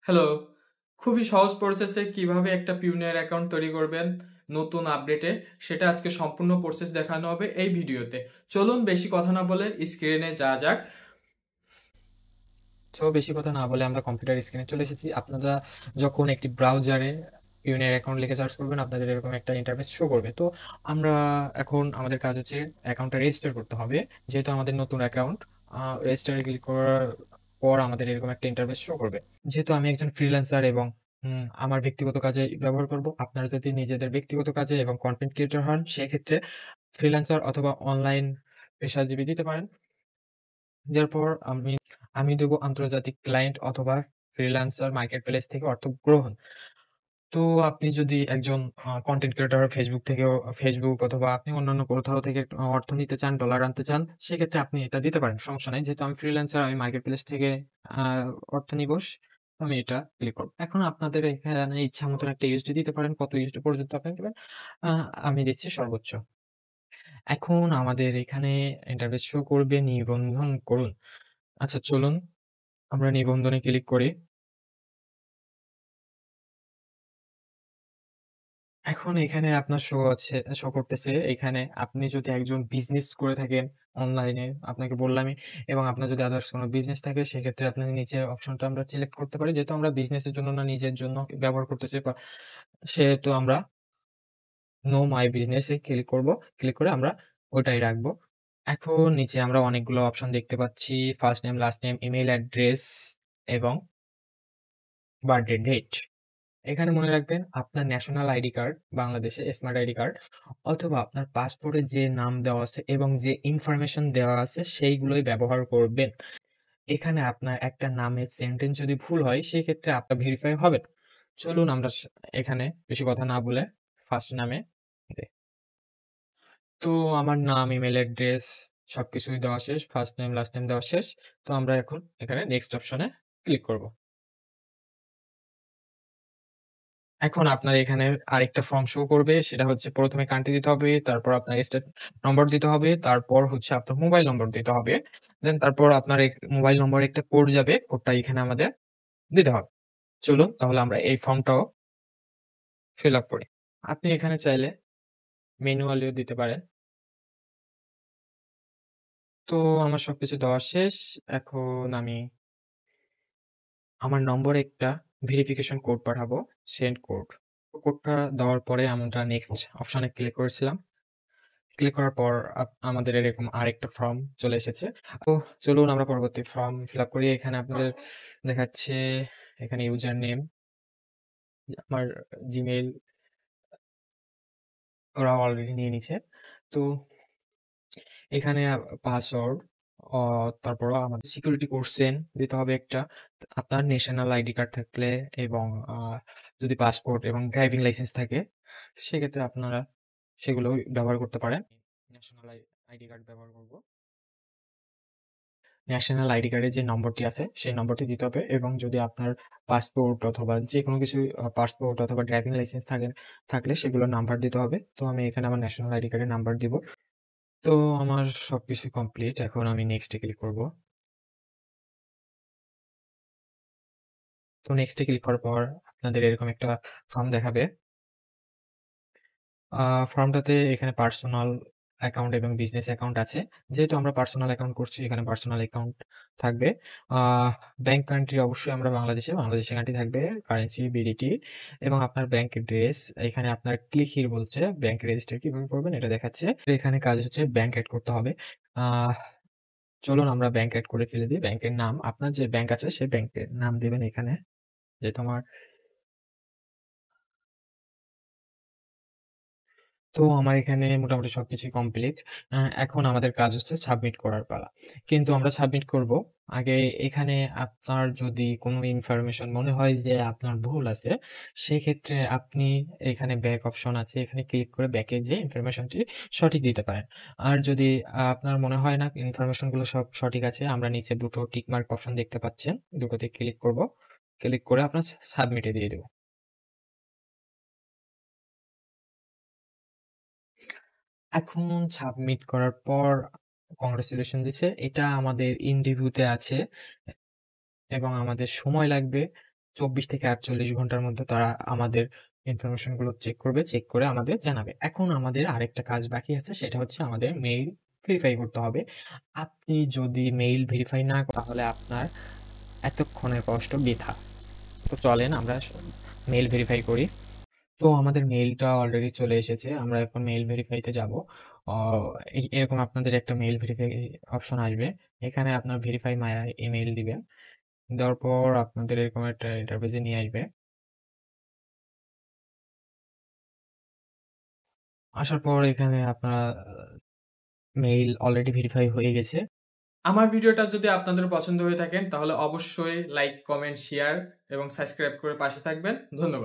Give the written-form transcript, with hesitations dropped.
Hello. খুবই সহজ প্রসেসে কিভাবে একটা পিওনিয়ার অ্যাকাউন্ট তৈরি করবেন নতুন আপডেটে, সেটা আজকে সম্পূর্ণ প্রসেস দেখানো হবে এই ভিডিওতে। চলুন বেশি কথা না বলে স্ক্রিনে যাওয়া যাক। বেশি কথা না বলে আমরা কম্পিউটার স্ক্রিনে চলে এসেছি। আপনারা যখন একটি ব্রাউজারে পিওনিয়ার অ্যাকাউন্ট লিখে সার্চ করবেন, আপনাদের এরকম একটা ইন্টারফেস শো করবে। তো আমরা এখন আমাদের কাজ হচ্ছে অ্যাকাউন্টটা রেজিস্টার করতে হবে। যেহেতু আমাদের নতুন অ্যাকাউন্ট, রেজিস্টারে ক্লিক করার পর আমাদের এরকম একটা ইন্টারফেস শো করবে। যেহেতু আমি একজন ফ্রিল্যান্সার এবং আমার ব্যক্তিগত কাজে ব্যবহার করব, আপনারা যদি নিজেদের ব্যক্তিগত কাজে এবং কন্টেন্ট ক্রিয়েটর হন, সেক্ষেত্রে ফ্রিল্যান্সার অথবা অনলাইন পেশাজীবী দিতে পারেন। এরপর আমি দেবো আন্তর্জাতিক ক্লায়েন্ট অথবা ফ্রিল্যান্সার মার্কেট প্লেস থেকে অর্থ গ্রহণ। তো আপনি যদি একজন কন্টেন্ট ক্রিয়েটর ফেসবুক অথবা আপনি অন্যান্য কোথাও থেকে অর্থ নিতে চান, ডলার আনতে চান, সেক্ষেত্রে আপনি এটা দিতে পারেন, সমস্যা নাই। যেহেতু আমি ফ্রিল্যান্সার, আমি মার্কেট প্লেস থেকে অর্থ নিব, আমি এটা ক্লিক করব। এখন আপনাদের এখানে ইচ্ছা মতন একটা ইউএসডি দিতে পারেন, কত ইউএসডি পর্যন্ত আপনি দেবেন। আমি দিচ্ছি সর্বোচ্চ। এখন আমাদের এখানে ইন্টারফেস শো করবে নিবন্ধন করুন। আচ্ছা, চলুন আমরা নিবন্ধনে ক্লিক করি। এখন এখানে আপনার শো করতেছে, এখানে আপনি যদি একজন বিজনেস করে থাকেন অনলাইনে, আপনাকে বললামই, এবং আপনার যদি আদার্স কোনো বিজনেস থাকে, সেক্ষেত্রে আপনি নিচের অপশনটা আমরা সিলেক্ট করতে পারি। যেহেতু আমরা বিজনেসের জন্য না নিজের জন্য ব্যবহার করতেছি, সেহেতু আমরা নো মাই বিজনেস এ ক্লিক করব। ক্লিক করে আমরা ওটাই রাখবো। এখন নিচে আমরা অনেকগুলো অপশন দেখতে পাচ্ছি, first name, last name, email address এবং বার্থডে ডেট। এখানে মনে রাখবেন আপনার ন্যাশনাল আইডি কার্ড, বাংলাদেশে স্মার্ট আইডি কার্ড, অথবা আপনার পাসপোর্টে যে নাম দেওয়া আছে এবং যে ইনফরমেশন দেওয়া আছে সেইগুলোই ব্যবহার করবেন। এখানে আপনার একটা নামের সেন্টেন্স যদি ভুল হয়, সেক্ষেত্রে আপনার ভেরিফাই হবে না। চলুন আমরা এখানে বেশি কথা না বলে ফার্স্ট নামে দেই। তো আমার নাম, ইমেল অ্যাড্রেস সবকিছুই দেওয়া শেষ, ফার্স্ট নেম লাস্ট নেম দেওয়া শেষ। তো আমরা এখন এখানে নেক্সট অপশনে ক্লিক করব। এখন আপনার এখানে আরেকটা ফর্ম শো করবে, সেটা হচ্ছে প্রথমে কান্ট্রি দিতে হবে, তারপর আপনার স্টেট নম্বর দিতে হবে, তারপর হচ্ছে আপনার মোবাইল নম্বর দিতে হবে। দেন তারপর আপনার মোবাইল নম্বরে একটা কোড যাবে, কোডটা এখানে আমাদের দিতে হবে। চলুন তাহলে আমরা এই ফর্মটাও ফিল আপ করি। আপনি এখানে চাইলে ম্যানুয়ালিও দিতে পারেন। তো আমার সবকিছু দেওয়া শেষ। এখন আমি আমার নম্বরে একটা ভেরিফিকেশন কোড পাঠাবো, সেন্ড কোড। কোডটা দেওয়ার পরে আমরা নেক্সট অপশনে ক্লিক করেছিলাম। ক্লিক করার পর আমাদের এরকম আরেকটা ফর্ম চলে এসেছে। তো চলুন আমরা পরবর্তী ফর্ম ফিল আপ করি। এখানে আপনাদের দেখাচ্ছে, এখানে ইউজার নেম, আমার জিমেইল ওরা অলরেডি নিয়ে নিছে। তো এখানে পাসওয়ার্ড, তারপর আমাদের সিকিউরিটি কোশ্চেন দিতে হবে একটা, আপনার ন্যাশনাল আইডি কার্ড থাকলে এবং যদি পাসপোর্ট এবং ড্রাইভিং লাইসেন্স থাকে, সেক্ষেত্রে আপনারা সেগুলো ব্যবহার করতে পারেন। ন্যাশনাল আইডি কার্ড ব্যবহার করব। ন্যাশনাল আইডি কার্ডের যে নম্বরটি আছে সেই নম্বরটি দিতে হবে, এবং যদি আপনার পাসপোর্ট অথবা যে কোনো কিছু, পাসপোর্ট অথবা ড্রাইভিং লাইসেন্স থাকলে সেগুলোর নাম্বার দিতে হবে। তো আমি এখানে আমার ন্যাশনাল আইডি কার্ডের নাম্বার দিব। তো আমার সবকিছু কমপ্লিট। এখন আমি নেক্সটে ক্লিক করব। তো নেক্সটে ক্লিক করার পর আপনাদের এরকম একটা ফর্ম দেখাবে। ফর্মটাতে এখানে পার্সোনাল অ্যাকাউন্ট এবং বিজনেস অ্যাকাউন্ট আছে। যেহেতু আমরা পার্সোনাল অ্যাকাউন্ট করছি, এখানে পার্সোনাল অ্যাকাউন্ট থাকবে। ব্যাংক কান্ট্রি অবশ্যই আমরা বাংলাদেশে কান্ট্রি থাকবে, কারেন্সি বিডিটি, এবং আপনার ব্যাংক অ্যাড্রেস। এখানে আপনার ক্লিক হিয়ার বলছে, ব্যাংক রেজিস্টার কিভাবে করবেন এটা দেখাচ্ছে। এখানে কাজ হচ্ছে ব্যাংক অ্যাড করতে হবে। আহ চলুন আমরা ব্যাংক অ্যাড করে ফেলে দিই। ব্যাংকের নাম, আপনার যে ব্যাংক আছে সেই ব্যাংকের নাম দিবেন এখানে। যেহেতু আমার, তো আমার এখানে মোটামুটি সবকিছুই কমপ্লিট। এখন আমাদের কাজ হচ্ছে সাবমিট করার পালা। কিন্তু আমরা সাবমিট করব আগে। এখানে আপনার যদি কোনো ইনফরমেশন মনে হয় যে আপনার ভুল আছে, সেক্ষেত্রে আপনি এখানে ব্যাক অপশন আছে, এখানে ক্লিক করে ব্যাকে যে ইনফরমেশনটি সঠিক দিতে পারেন। আর যদি আপনার মনে হয় না ইনফরমেশনগুলো সব সঠিক আছে, আমরা নিচে দুটো টিকমার্ক অপশন দেখতে পাচ্ছেন, দুটোতে ক্লিক করব। ক্লিক করে আপনার সাবমিটে দিয়ে দেবো। এখন সাবমিট করার পর কংগ্রেচুলেশন দিচ্ছে। এটা আমাদের ইন রিভিউতে আছে এবং আমাদের সময় লাগবে 24 থেকে 48 ঘন্টার মধ্যে তারা আমাদের ইনফরমেশনগুলো চেক করবে, চেক করে আমাদের জানাবে। এখন আমাদের আরেকটা কাজ বাকি আছে, সেটা হচ্ছে আমাদের মেইল ভেরিফাই করতে হবে। আপনি যদি মেইল ভেরিফাই না করেন তাহলে আপনার এতক্ষণের কষ্ট বৃথা। তো চলেন আমরা মেইল ভেরিফাই করি। তো আমাদের মেইলটা অলরেডি চলে এসেছে, আমরা এখন মেইল ভেরিফাইতে যাব। এরকম আপনাদের একটা মেইল ভেরিফাই অপশন আসবে, এখানে আপনার ভেরিফাই মাই ইমেইল দিবেন। দেওয়ার পর আপনাদের এরকম একটা ইন্টারফেসে নিয়ে আসবে। আসার পর এখানে আপনার মেইল অলরেডি ভেরিফাই হয়ে গেছে। আমার ভিডিওটা যদি আপনাদের পছন্দ হয়ে থাকেন তাহলে অবশ্যই লাইক, কমেন্ট, শেয়ার এবং সাবস্ক্রাইব করে পাশে থাকবেন। ধন্যবাদ।